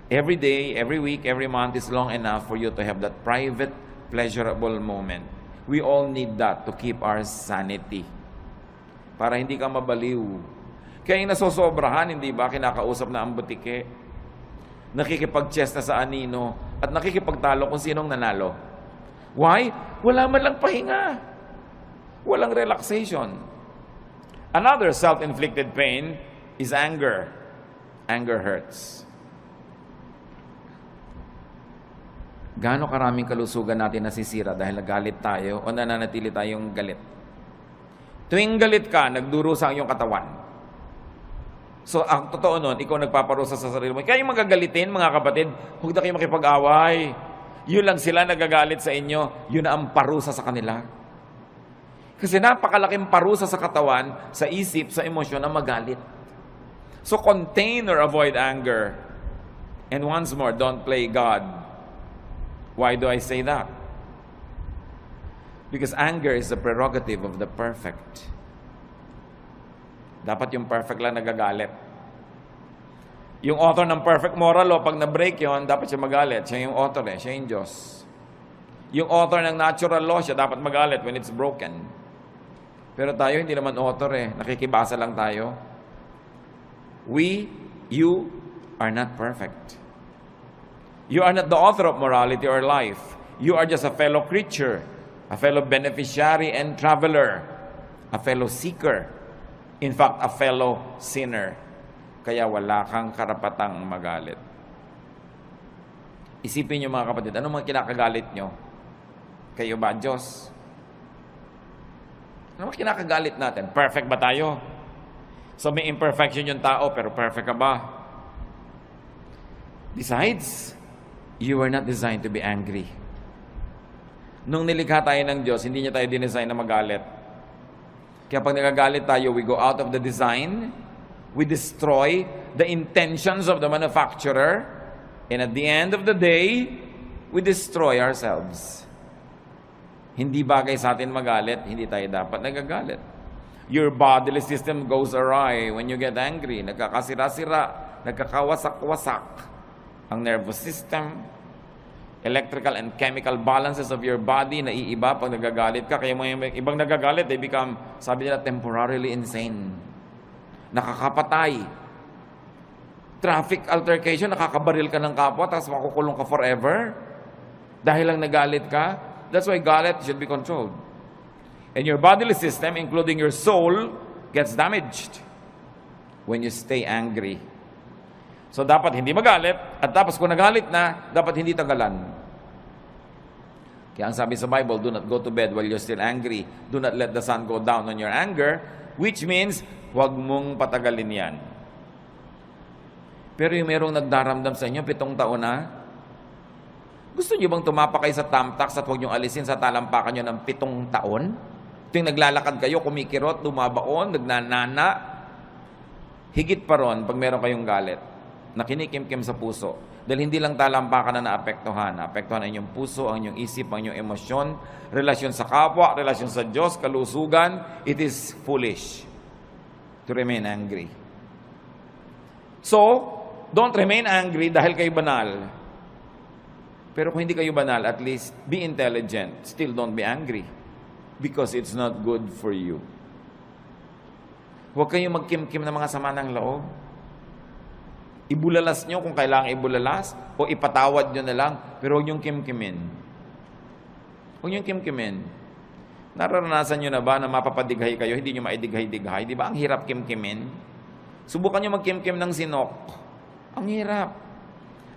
Every day, every week, every month is long enough for you to have that private, pleasurable moment. We all need that to keep our sanity. Para hindi ka mabaliw. Kaya yung nasosobrahan, hindi ba, kinakausap na ang butike, nakikipag-chess na sa anino, at nakikipagtalo kung sinong nanalo. Why? Wala man lang pahinga. Walang relaxation. Another self-inflicted pain is anger. Anger hurts. Gaano karaming kalusugan natin nasisira dahil nagalit tayo o nananatili tayong galit? Tuwing galit ka, nagdurusa ang iyong katawan. So, ang totoo nun, ikaw nagpaparusa sa sarili mo. Kaya yung magagalitin, mga kapatid, huwag na kayo makipag-away. Yun lang sila nagagalit sa inyo, yun na ang parusa sa kanila. Kasi napakalaking parusa sa katawan, sa isip, sa emosyon na magalit. So, contain or avoid anger. And once more, don't play God. Why do I say that? Because anger is the prerogative of the perfect. Dapat yung perfect lang nagagalit. Yung author ng perfect moral law, pag na-break yon, dapat siya magalit. Siya yung author siya yung Diyos. Yung author ng natural law, siya dapat magalit when it's broken. Pero tayo, hindi naman author nakikibasa lang tayo. You are not perfect. You are not the author of morality or life. You are just a fellow creature, a fellow beneficiary and traveler, a fellow seeker, in fact, a fellow sinner. Kaya wala kang karapatang magalit. Isipin niyo mga kapatid, ano mga kinakagalit nyo? Kayo ba, Diyos? Ano mga kinakagalit natin? Perfect ba tayo? So may imperfection yung tao, pero perfect ka ba? Besides, you were not designed to be angry. Nung nilikha tayo ng Diyos, hindi niya tayo dinesign na magalit. Kaya pag nagagalit tayo, we go out of the design, we destroy the intentions of the manufacturer, and at the end of the day, we destroy ourselves. Hindi bagay sa atin magalit, hindi tayo dapat nagagalit. Your bodily system goes awry when you get angry. Nagkakasira-sira, nagkakawasak-wasak ang nervous system, electrical and chemical balances of your body naiiba pag nagagalit ka. Kaya mga ibang nagagalit, they become, sabi nila, temporarily insane. Nakakapatay. Traffic altercation, nakakabaril ka ng kapwa, tapos makukulong ka forever. Dahil lang nagalit ka. That's why galit should be controlled. And your bodily system, including your soul, gets damaged when you stay angry. So, dapat hindi magalit, at tapos kung nagalit na, dapat hindi tagalan. Kaya ang sabi sa Bible, do not go to bed while you're still angry. Do not let the sun go down on your anger, which means, huwag mong patagalin yan. Pero yung merong nagdaramdam sa inyo, 7 taon na, gusto nyo bang tumapa kayo sa tamtax at huwag nyo alisin sa talampakan nyo ng 7 taon? Ito yung naglalakad kayo, kumikirot, dumabaon, nagnanana. Higit pa ron pag meron kayong galit na kinikimkim sa puso. Dahil hindi lang talampakan na naapektuhan. Naapektuhan ang inyong puso, ang inyong isip, ang inyong emosyon, relasyon sa kapwa, relasyon sa Diyos, kalusugan. It is foolish to remain angry. So, don't remain angry dahil kayo banal. Pero kung hindi kayo banal, at least be intelligent. Still don't be angry. Because it's not good for you. Huwag kayong magkimkim ng mga sama ng loob. Ibulalas nyo kung kailangan ibulalas o ipatawad nyo na lang, pero huwag nyong kimkimin. Huwag nyong kimkimin. Naranasan nyo na ba na mapapadighay kayo, hindi nyo maidighay-dighay? Di ba ang hirap kimkimin? Subukan nyo magkimkim ng sinok. Ang hirap.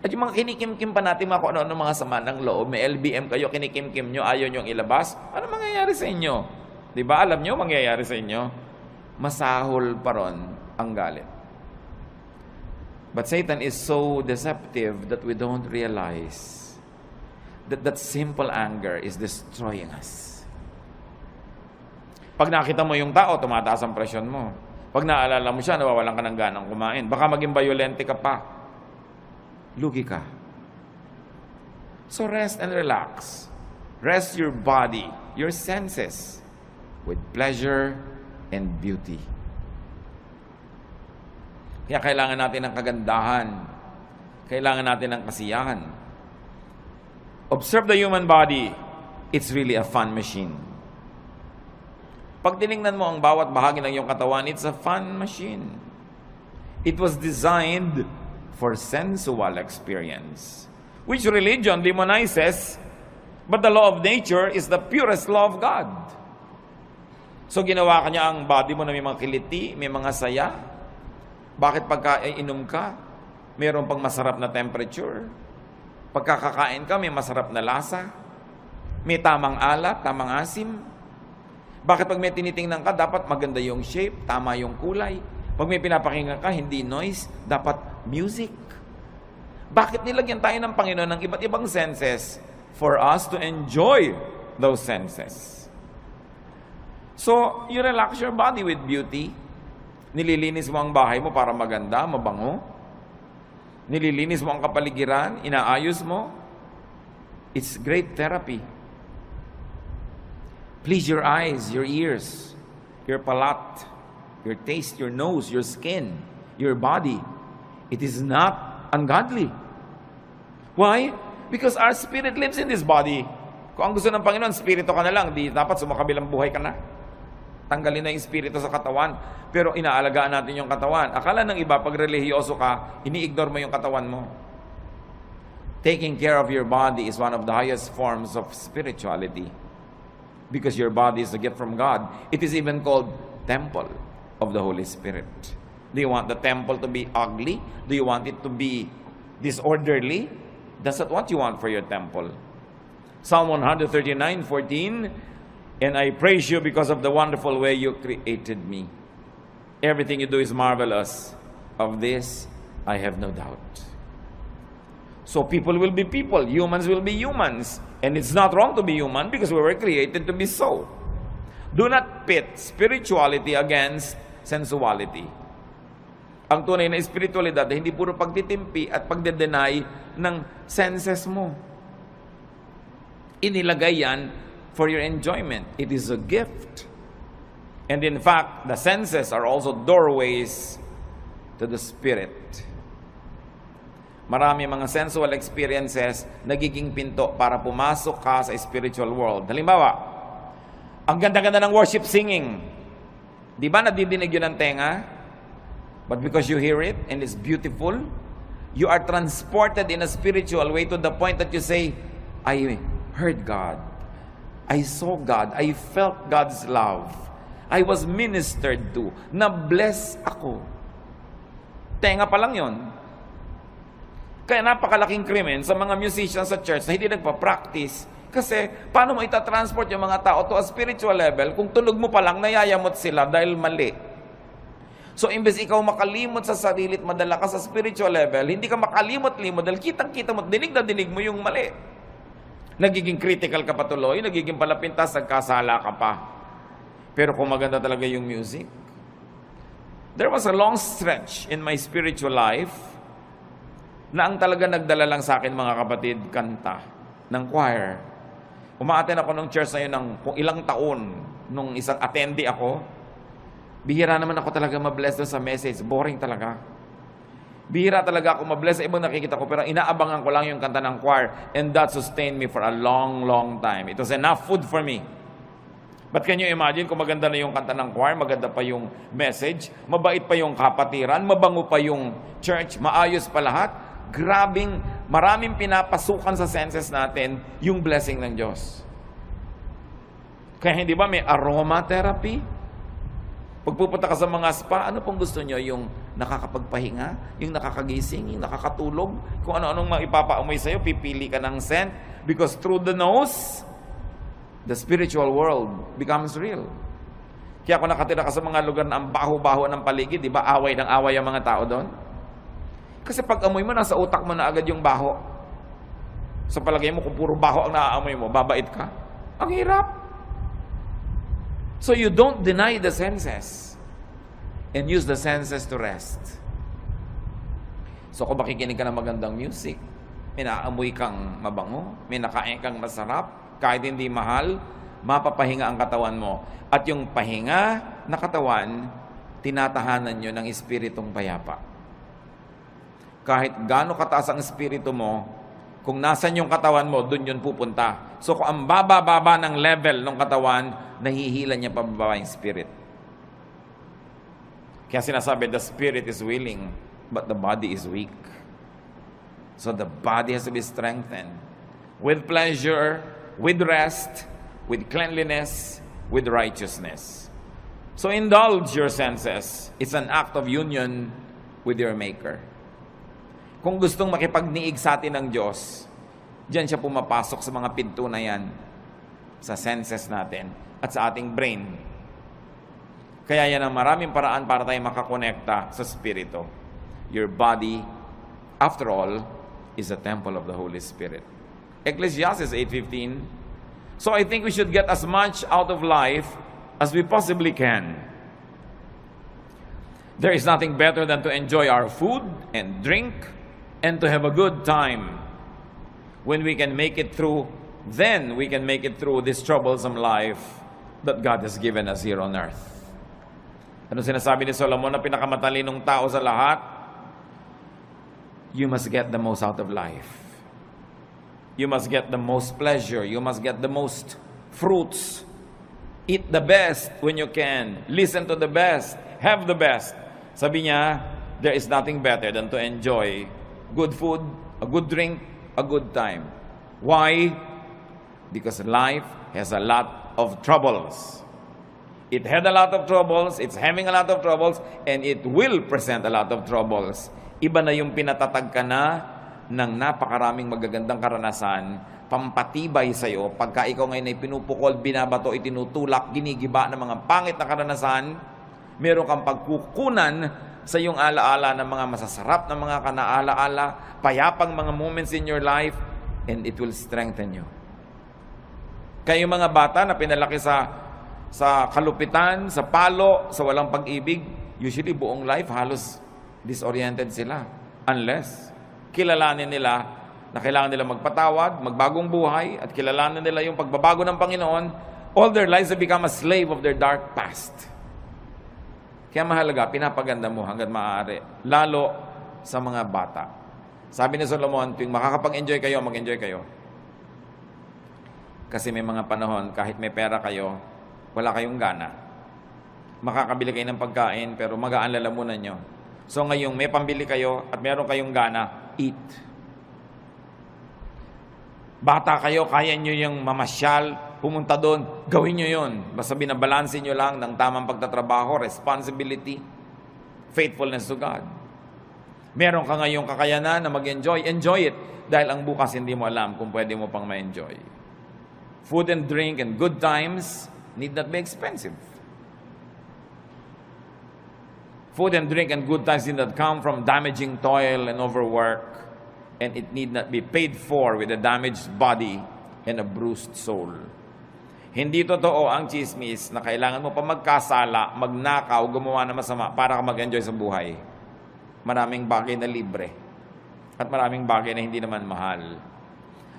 At yung mga kinikimkim pa natin, mga kung ano-ano mga sama ng loob, may LBM kayo, kinikimkim nyo, ayaw nyo ilabas, ano mangyayari sa inyo? Di ba? Alam nyo mangyayari sa inyo? Masahol pa ron ang galit. But Satan is so deceptive that we don't realize that simple anger is destroying us. Pag nakita mo yung tao, tumataas ang presyon mo. Pag naalala mo siya, nawawalan ka ng ganang kumain. Baka maging violente ka pa. Lugi ka. So rest and relax. Rest your body, your senses, with pleasure and beauty. Kaya kailangan natin ng kagandahan. Kailangan natin ng kasiyahan. Observe the human body. It's really a fun machine. Pag tinignan mo ang bawat bahagi ng iyong katawan, it's a fun machine. It was designed for sensual experience, which religion demonizes, but the law of nature is the purest law of God. So ginawa ka niya ang body mo na may mga kiliti, may mga saya. Bakit pagka inom ka, mayroon pang masarap na temperature? Pagkakakain ka, may masarap na lasa? May tamang alat, tamang asim? Bakit pag may tinitingnan ka, dapat maganda yung shape, tama yung kulay? Pag may pinapakinggan ka, hindi noise, dapat music. Bakit nilagyan tayo ng Panginoon ng iba't ibang senses? For us to enjoy those senses. So, you relax your body with beauty. Nililinis mo ang bahay mo para maganda, mabango. Nililinis mo ang kapaligiran, inaayos mo. It's great therapy. Please your eyes, your ears, your palate, your taste, your nose, your skin, your body. It is not ungodly. Why? Because our spirit lives in this body. Kung ang gusto ng Panginoon, spirito ka na lang, di dapat sumakabilang buhay ka na. Tanggalin na yung spirito sa katawan. Pero inaalagaan natin yung katawan. Akala ng iba, pag relihiyoso ka, ini-ignore mo yung katawan mo. Taking care of your body is one of the highest forms of spirituality. Because your body is a gift from God. It is even called temple of the Holy Spirit. Do you want the temple to be ugly? Do you want it to be disorderly? That's not what you want for your temple. Psalm 139:14, and I praise you because of the wonderful way you created me. Everything you do is marvelous. Of this, I have no doubt. So people will be people, humans will be humans. And it's not wrong to be human because we were created to be so. Do not pit spirituality against sensuality. Ang tunay na espiritualidad ay hindi puro pagtitimpi at pagde-deny ng senses mo. Inilagay yan for your enjoyment. It is a gift. And in fact, the senses are also doorways to the spirit. Marami mga sensual experiences nagiging pinto para pumasok ka sa spiritual world. Halimbawa, ang ganda-ganda ng worship singing. Di ba nadidinig yun ng tenga? But because you hear it and it's beautiful, you are transported in a spiritual way to the point that you say, I heard God. I saw God. I felt God's love. I was ministered to. Na-bless ako. Tenga pa lang yun. Kaya napakalaking krimen sa mga musicians sa church na hindi nagpa-practice. Kasi paano mo itatransport yung mga tao to a spiritual level kung tunog mo pa lang nayayamot sila dahil mali. So imbes ikaw makalimot sa sarili at madala ka sa spiritual level, hindi ka makalimot-limot dahil kitang-kita mo, dinig na dinig mo yung mali. Nagiging critical ka patuloy, nagiging palapintas, nagkasala ka pa. Pero kung maganda talaga yung music. There was a long stretch in my spiritual life na ang talaga nagdala lang sa akin, mga kapatid, kanta ng choir. Umaattend ako ng church na yun ng kung ilang taon, nung isang attendee ako. Bihira naman ako talaga mabless doon sa message. Boring talaga. Bihira talaga ako mabless sa ibang nakikita ko, pero inaabangan ko lang yung kanta ng choir. And that sustained me for a long, long time. It was enough food for me. But can you imagine kung maganda na yung kanta ng choir, maganda pa yung message, mabait pa yung kapatiran, mabango pa yung church, maayos pa lahat? Grabing, maraming pinapasukan sa senses natin yung blessing ng Diyos. Kaya hindi ba may aromatherapy? Pagpupunta ka sa mga spa, ano pong gusto nyo? Yung nakakapagpahinga, yung nakakagising, yung nakakatulog, kung ano-anong maipapaamoy sa'yo, pipili ka ng scent. Because through the nose, the spiritual world becomes real. Kaya kung nakatira ka sa mga lugar na ang baho-baho ng paligid, di ba away ng away ang mga tao doon? Kasi pag amoy mo, nasa utak mo na agad yung baho. Sa palagay mo, kung puro baho ang naaamoy mo, babait ka. Ang hirap. So you don't deny the senses. and use the senses to rest. So kung makikinig ka ng magandang music, may naamoy kang mabango, may nakain kang masarap, kahit hindi mahal, mapapahinga ang katawan mo. At yung pahinga na katawan, tinatahanan nyo ng espiritong payapa. Kahit gaano kataas ang espiritu mo, kung nasan yung katawan mo, dun yun pupunta. So kung ang baba-baba ng level ng katawan, nahihila niya pababa yung spirit. Kaya sinasabi, the spirit is willing, but the body is weak. So the body has to be strengthened with pleasure, with rest, with cleanliness, with righteousness. So indulge your senses. It's an act of union with your Maker. Kung gustong makipagniig sa atin ng Diyos, diyan siya pumapasok sa mga pinto na yan, sa senses natin at sa ating brain. Kaya yan ang maraming paraan para tayo makakonekta sa Spirito. Your body, after all, is a temple of the Holy Spirit. Ecclesiastes 8:15. So I think we should get as much out of life as we possibly can. There is nothing better than to enjoy our food and drink and to have a good time. When we can make it through, then we can make it through this troublesome life that God has given us here on earth. Ano sinasabi ni Solomon na pinakamatalinong tao sa lahat? You must get the most out of life. You must get the most pleasure. You must get the most fruits. Eat the best when you can. Listen to the best. Have the best. Sabi niya, there is nothing better than to enjoy good food, a good drink, a good time. Why? Because life has a lot of troubles. It had a lot of troubles, it's having a lot of troubles, and it will present a lot of troubles. Iba na yung pinatatag ka na ng napakaraming magagandang karanasan, pampatibay sa'yo, pagka ikaw ngayon ay pinupukol, binabato, itinutulak, ginigiba ng mga pangit na karanasan, meron kang pagkukunan sa iyong alaala ng mga masasarap na mga kanaalaala, payapang mga moments in your life, and it will strengthen you. Kayo mga bata na pinalaki sa kalupitan, sa palo, sa walang pag-ibig, usually buong life halos disoriented sila. Unless kilalanin nila na kailangan nila magpatawad, magbagong buhay, at kilalanin nila yung pagbabago ng Panginoon, all their lives have become a slave of their dark past. Kaya mahalaga, pinapaganda mo hanggang maaari, lalo sa mga bata. Sabi ni Solomon, tuwing makakapag-enjoy kayo, mag-enjoy kayo. Kasi may mga panahon, kahit may pera kayo, wala kayong gana. Makakabili kayo ng pagkain, pero magaan lalamunan nyo. So ngayong may pambili kayo at meron kayong gana, eat. Bata kayo, kaya nyo yung mamasyal, pumunta doon, gawin nyo yun. Basta binabalansin nyo lang ng tamang pagtatrabaho, responsibility, faithfulness to God. Meron ka ngayong kakayanan na mag-enjoy, enjoy it. Dahil ang bukas hindi mo alam kung pwede mo pang ma-enjoy. Food and drink and good times need not be expensive. Food and drink and good times need not come from damaging toil and overwork, and it need not be paid for with a damaged body and a bruised soul. Hindi totoo ang chismis na kailangan mo pa magkasala, magnakaw, gumawa na masama para ka mag-enjoy sa buhay. Maraming bagay na libre at maraming bagay na hindi naman mahal.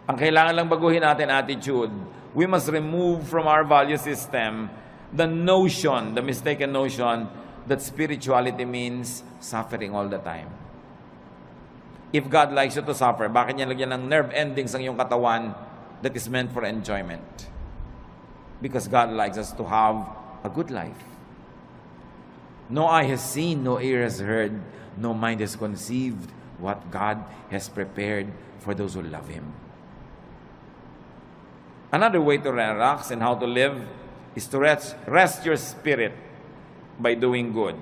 Ang kailangan lang baguhin natin attitude. We must remove from our value system the notion, the mistaken notion that spirituality means suffering all the time. If God likes you to suffer, bakit niya lagyan ng nerve endings ang iyong katawan that is meant for enjoyment? Because God likes us to have a good life. No eye has seen, no ear has heard, no mind has conceived what God has prepared for those who love Him. Another way to relax and how to live is to rest your spirit by doing good.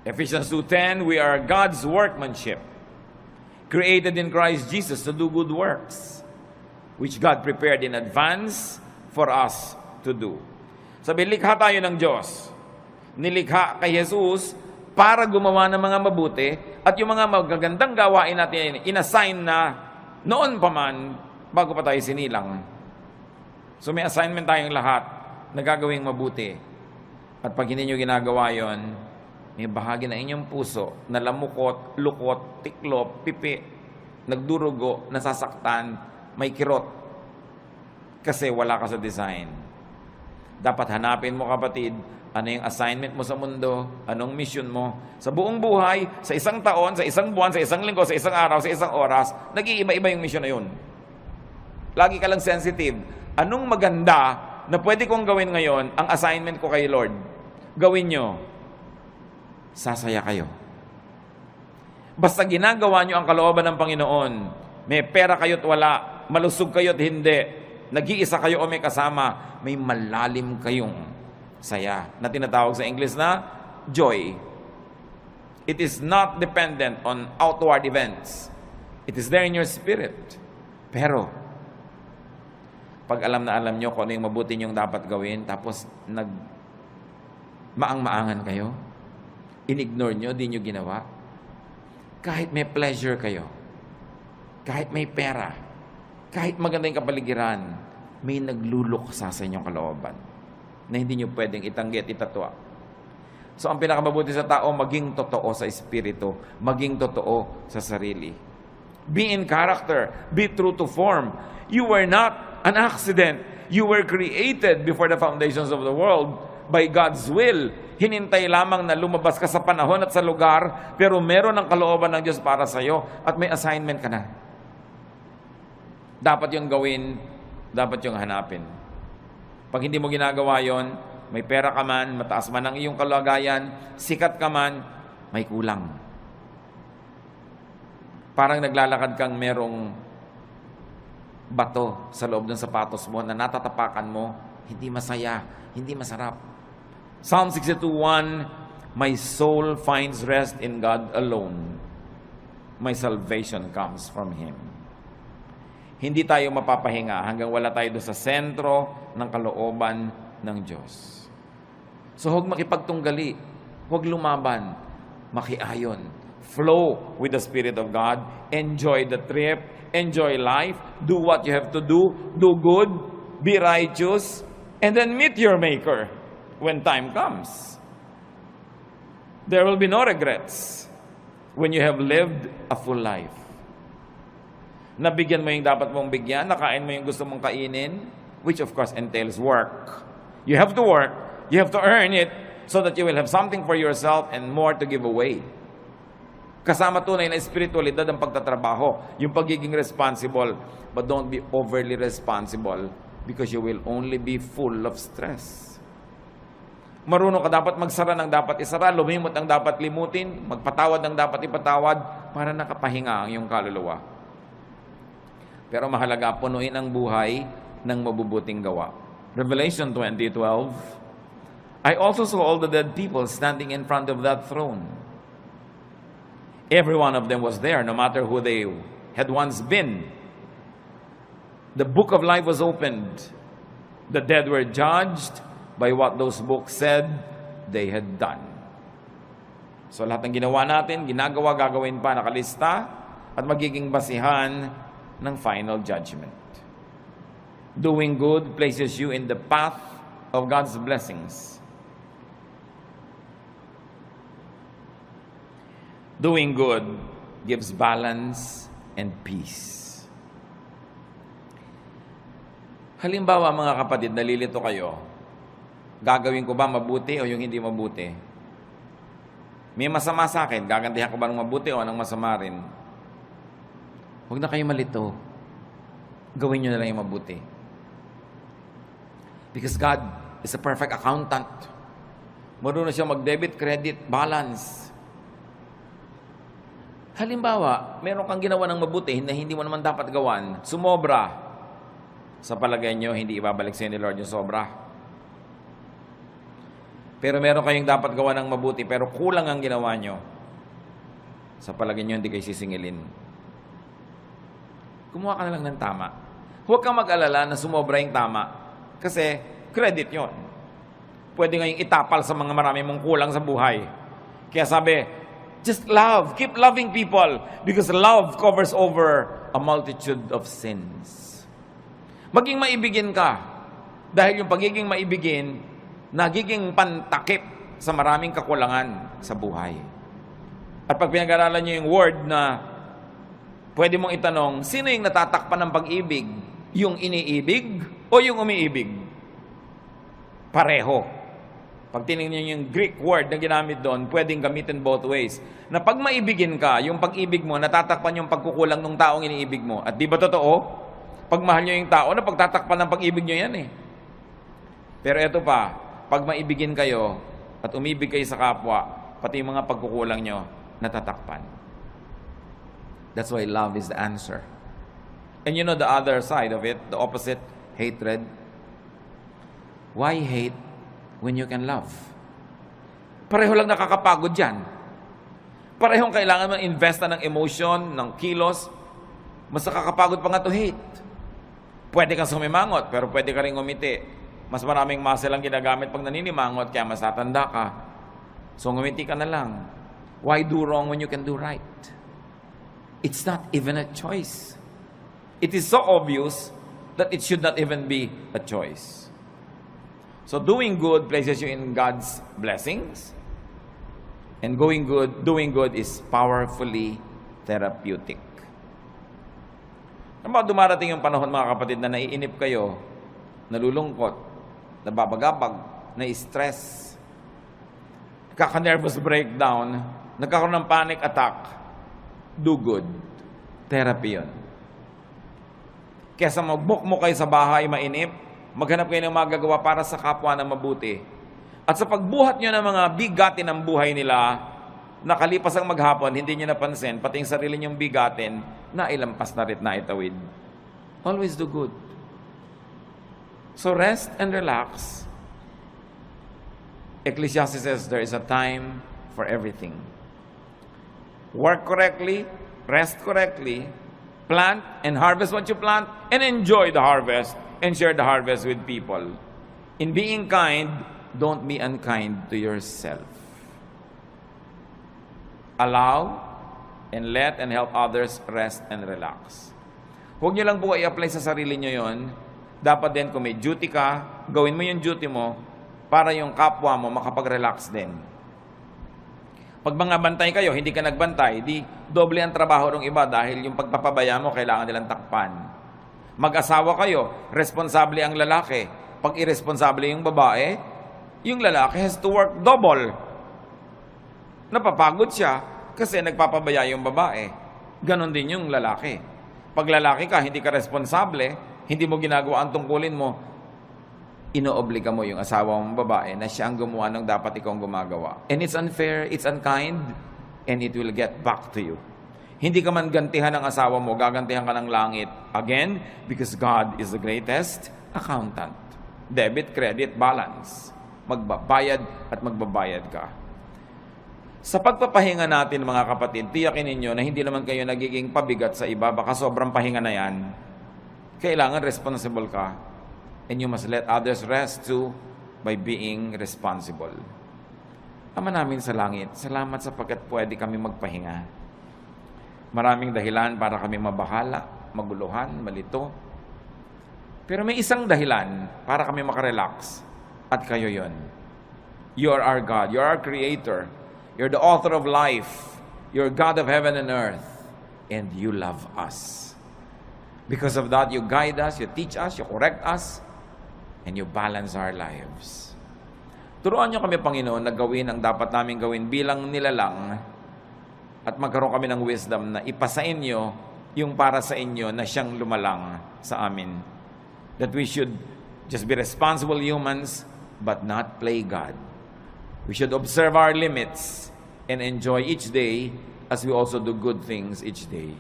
Ephesians 2:10, we are God's workmanship, created in Christ Jesus to do good works, which God prepared in advance for us to do. Sabi, likha tayo ng Diyos. Nilikha kay Jesus para gumawa ng mga mabuti at yung mga magagandang gawain natin, inassign na noon pa man, bago pa tayo sinilang. So may assignment tayong lahat na gagawing mabuti. At pag hindi nyo ginagawa yon, may bahagi ng inyong puso na lamukot, lukot, tiklop, pipi, nagdurugo, nasasaktan, may kirot. Kasi wala ka sa design. Dapat hanapin mo, kapatid, ano yung assignment mo sa mundo, anong mission mo. Sa buong buhay, sa isang taon, sa isang buwan, sa isang linggo, sa isang araw, sa isang oras, nag-iiba-iba yung mission na yun. Lagi ka lang sensitive. Anong maganda na pwede kong gawin ngayon, ang assignment ko kay Lord? Gawin nyo. Sasaya kayo. Basta ginagawa nyo ang kalooban ng Panginoon, may pera kayo't wala, malusog kayo't hindi, nag-iisa kayo o may kasama, may malalim kayong saya na tinatawag sa English na joy. It is not dependent on outward events. It is there in your spirit. Pero, pag alam na alam nyo kung ano yung mabuti nyong dapat gawin, tapos maang-maangan kayo, in-ignore nyo, di nyo ginawa, kahit may pleasure kayo, kahit may pera, kahit maganda yung kapaligiran, may nagluluksa sa inyong kalooban na hindi nyo pwedeng itanggi at itatwa. So, ang pinakamabuti sa tao, maging totoo sa espiritu, maging totoo sa sarili. Be in character, be true to form. You were not an accident. You were created before the foundations of the world by God's will. Hinintay lamang na lumabas ka sa panahon at sa lugar, pero meron ang kalooban ng Diyos para sa iyo at may assignment ka na. Dapat yung gawin, dapat yung hanapin. Pag hindi mo ginagawa yon, may pera ka man, mataas man ang iyong kalagayan, sikat ka man, may kulang. Parang naglalakad kang merong bato sa loob ng sapatos mo na natatapakan mo, hindi masaya, hindi masarap. Psalm 62:1, my soul finds rest in God alone. My salvation comes from Him. Hindi tayo mapapahinga hanggang wala tayo doon sa sentro ng kalooban ng Diyos. So huwag makipagtunggali, huwag lumaban, makiayon. Flow with the Spirit of God, enjoy the trip, enjoy life, do what you have to do good, be righteous, and then meet your Maker when time comes. There will be no regrets when you have lived a full life. Nabigyan mo yung dapat mong bigyan, nakain mo yung gusto mong kainin, which of course entails work. You have to work, you have to earn it, so that you will have something for yourself and more to give away. Kasama tunay na espiritualidad ang pagtatrabaho, yung pagiging responsible, but don't be overly responsible because you will only be full of stress. Marunong ka dapat magsara ng dapat isara, lumimot ang dapat limutin, magpatawad ng dapat ipatawad para nakapahinga ang iyong kaluluwa. Pero mahalaga, punuin ang buhay ng mabubuting gawa. Revelation 20:12, I also saw all the dead people standing in front of that throne. Every one of them was there, no matter who they had once been. The book of life was opened. The dead were judged by what those books said they had done. So lahat ng ginawa natin, ginagawa, gagawin pa, nakalista, at magiging basihan ng final judgment. Doing good places you in the path of God's blessings. Doing good gives balance and peace. Halimbawa, mga kapatid, nalilito kayo, gagawin ko ba mabuti o yung hindi mabuti? May masama sa akin, gagantihan ko ba ng mabuti o ng masama rin? Huwag na kayo malito. Gawin nyo na lang yung mabuti. Because God is a perfect accountant. Marunong siya mag-debit, credit, balance. Halimbawa, meron kang ginawa ng mabuti na hindi mo naman dapat gawan, sumobra. Sa palagay nyo, hindi ibabalik sa ni Lord yung sobra. Pero meron kayong dapat gawa ng mabuti, pero kulang ang ginawa nyo. Sa palagay nyo, hindi kayo sisingilin. Kumuha ka na lang ng tama. Huwag kang mag-alala na sumobra yung tama. Kasi, credit yon. Pwede ngayong itapal sa mga marami mong kulang sa buhay. Kaya sabi, just love. Keep loving people. Because love covers over a multitude of sins. Maging maibigin ka. Dahil yung pagiging maibigin, nagiging pantakip sa maraming kakulangan sa buhay. At pag pinag-aralan nyo yung word na pwede mong itanong, sino yung natatakpan ng pag-ibig? Yung iniibig o yung umiibig? Pareho. Pag tinignan nyo yung Greek word na ginamit doon, pwedeng gamitin both ways. Na pag maibigin ka, yung pag-ibig mo, natatakpan yung pagkukulang ng taong iniibig mo. At di ba totoo? Pag mahal nyo yung tao, na pagtatakpan ng pag-ibig nyo yan eh. Pero eto pa, pag maibigin kayo at umibig kayo sa kapwa, pati yung mga pagkukulang nyo, natatakpan. That's why love is the answer. And you know the other side of it, the opposite, hatred. Why hate when you can love? Pareho lang nakakapagod yan. Parehong kailangan mong investa ng emotion, ng kilos. Mas nakakapagod pa nga to hate. Pwede kang sumimangot, pero pwede ka rin ngumiti. Mas maraming muscle ang ginagamit pag naninimangot, kaya mas tatanda ka. So ngumiti ka na lang. Why do wrong when you can do right? It's not even a choice. It is so obvious that it should not even be a choice. So doing good places you in God's blessings. And doing good is powerfully therapeutic. Ano ba dumarating yung panahon, mga kapatid, na naiinip kayo, nalulungkot, nababagabag, na-stress, kaka-nervous breakdown, nagkakaroon ng panic attack, do good. Therapy yun. Kesa magbukmo kayo sa bahay, mainip, maghanap kayo ng magagawa para sa kapwa na mabuti. At sa pagbuhat nyo ng mga bigatin ng buhay nila, nakalipas ang maghapon, hindi nyo napansin, pati yung sarili nyong bigatin, nailampas na rin na itawid. Always do good. So rest and relax. Ecclesiastes says there is a time for everything. Work correctly, rest correctly, plant and harvest what you plant, and enjoy the harvest and share the harvest with people. In being kind, don't be unkind to yourself. Allow and let and help others rest and relax. Huwag nyo lang po i-apply sa sarili nyo yon. Dapat din kung may duty ka, gawin mo yung duty mo para yung kapwa mo makapag-relax din. Pag mga bantay kayo, hindi ka nagbantay, di doble ang trabaho ng iba dahil yung pagpapabaya mo, kailangan nilang takpan. Mag-asawa kayo, responsable ang lalaki. Pag irresponsable yung babae, yung lalaki has to work double. Napapagod siya kasi nagpapabaya yung babae. Ganon din yung lalaki. Pag lalaki ka, hindi ka responsable, hindi mo ginagawa ang tungkulin mo, inoobliga mo yung asawa mong babae na siya ang gumawa ng dapat ikaw gumagawa. And it's unfair, it's unkind, and it will get back to you. Hindi ka man gantihan ng asawa mo, gagantihan ka ng langit. Again, because God is the greatest accountant. Debit, credit, balance. Magbabayad at magbabayad ka. Sa pagpapahinga natin, mga kapatid, tiyakin ninyo na hindi naman kayo nagiging pabigat sa iba, baka sobrang pahinga na yan. Kailangan responsible ka. And you must let others rest too by being responsible. Ama namin sa langit, salamat sapagkat pwede kami magpahinga. Maraming dahilan para kami mabahala, maguluhan, malito. Pero may isang dahilan para kami makarelax. At kayo yon. You are our God. You are our Creator. You're the author of life. You're God of heaven and earth. And you love us. Because of that, you guide us, you teach us, you correct us, and you balance our lives. Turuan niyo kami, Panginoon, na gawin ang dapat namin gawin bilang nilalang at magkaroon kami ng wisdom na ipasa inyo yung para sa inyo na siyang lumalang sa amin. That we should just be responsible humans but not play God. We should observe our limits and enjoy each day as we also do good things each day.